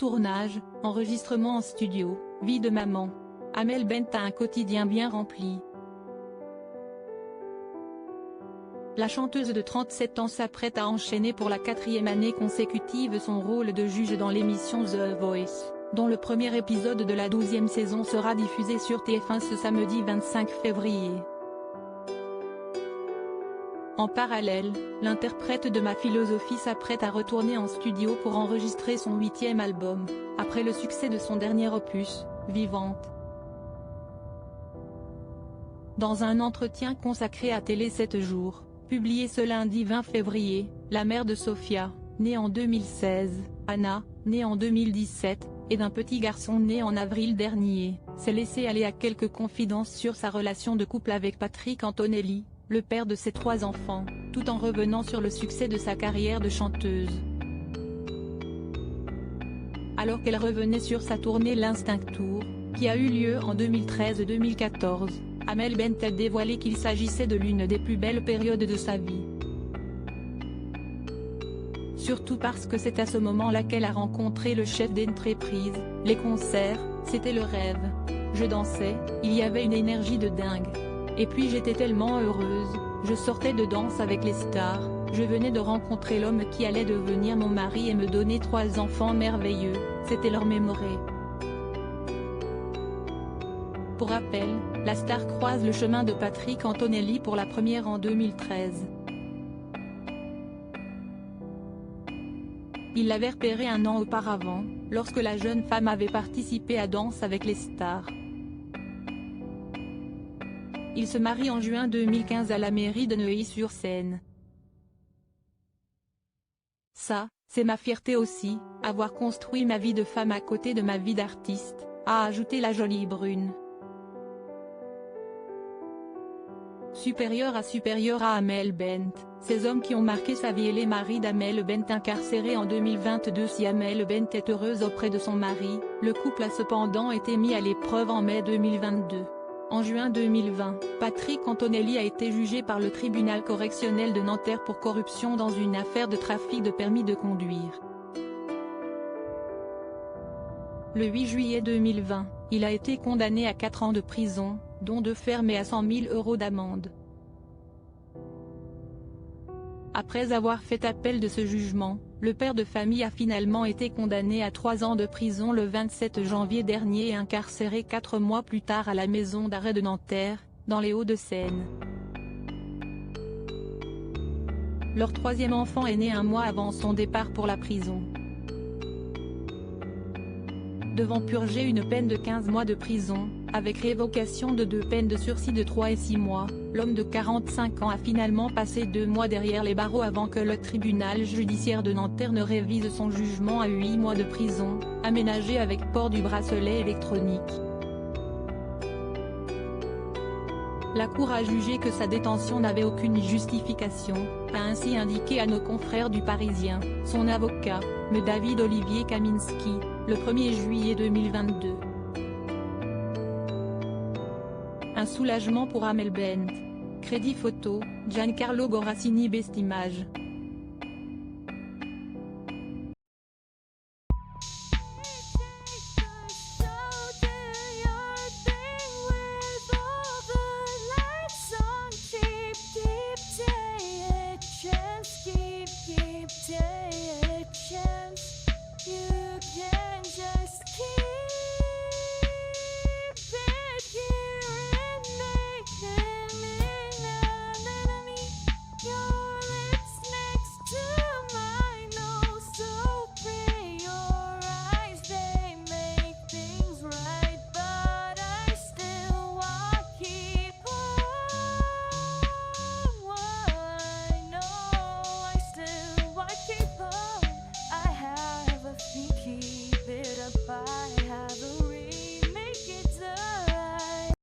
Tournage, enregistrement en studio, vie de maman. Amel Bent a un quotidien bien rempli. La chanteuse de 37 ans s'apprête à enchaîner pour la 4e année consécutive son rôle de juge dans l'émission The Voice, dont le premier épisode de la 12e saison sera diffusé sur TF1 ce samedi 25 février. En parallèle, l'interprète de Ma Philosophie s'apprête à retourner en studio pour enregistrer son 8e album, après le succès de son dernier opus, Vivante. Dans un entretien consacré à Télé 7 jours, publié ce lundi 20 février, la mère de Sofia, née en 2016, Anna, née en 2017, et d'un petit garçon né en avril dernier, s'est laissée aller à quelques confidences sur sa relation de couple avec Patrick Antonelli, le père de ses 3 enfants, tout en revenant sur le succès de sa carrière de chanteuse. Alors qu'elle revenait sur sa tournée l'Instinct Tour, qui a eu lieu en 2013-2014, Amel Bent a dévoilé qu'il s'agissait de l'une des plus belles périodes de sa vie. Surtout parce que c'est à ce moment-là qu'elle a rencontré le chef d'entreprise, les concerts, c'était le rêve. Je dansais, il y avait une énergie de dingue. Et puis j'étais tellement heureuse, je sortais de danse avec les stars, je venais de rencontrer l'homme qui allait devenir mon mari et me donner 3 enfants merveilleux, c'était leur mémoré. Pour rappel, la star croise le chemin de Patrick Antonelli pour la première en 2013. Il l'avait repéré un an auparavant, lorsque la jeune femme avait participé à Danse avec les stars. Il se marie en juin 2015 à la mairie de Neuilly-sur-Seine. Ça, c'est ma fierté aussi, avoir construit ma vie de femme à côté de ma vie d'artiste, a ajouté la jolie brune. Supérieure à Amel Bent, ces hommes qui ont marqué sa vie et les maris d'Amel Bent incarcérés en 2022. Si Amel Bent est heureuse auprès de son mari, le couple a cependant été mis à l'épreuve en mai 2022. En juin 2020, Patrick Antonelli a été jugé par le tribunal correctionnel de Nanterre pour corruption dans une affaire de trafic de permis de conduire. Le 8 juillet 2020, il a été condamné à 4 ans de prison, dont 2 fermes et à 100 000 € d'amende. Après avoir fait appel de ce jugement, le père de famille a finalement été condamné à 3 ans de prison le 27 janvier dernier et incarcéré 4 mois plus tard à la maison d'arrêt de Nanterre, dans les Hauts-de-Seine. Leur 3e enfant est né 1 mois avant son départ pour la prison. Devant purger une peine de 15 mois de prison, avec révocation de 2 peines de sursis de 3 et 6 mois, l'homme de 45 ans a finalement passé 2 mois derrière les barreaux avant que le tribunal judiciaire de Nanterre ne révise son jugement à 8 mois de prison, aménagé avec port du bracelet électronique. La Cour a jugé que sa détention n'avait aucune justification, a ainsi indiqué à nos confrères du Parisien, son avocat, M. David Olivier Kaminski, le 1er juillet 2022. Un soulagement pour Amel Bent. Crédit photo, Giancarlo Gorassini Best Image.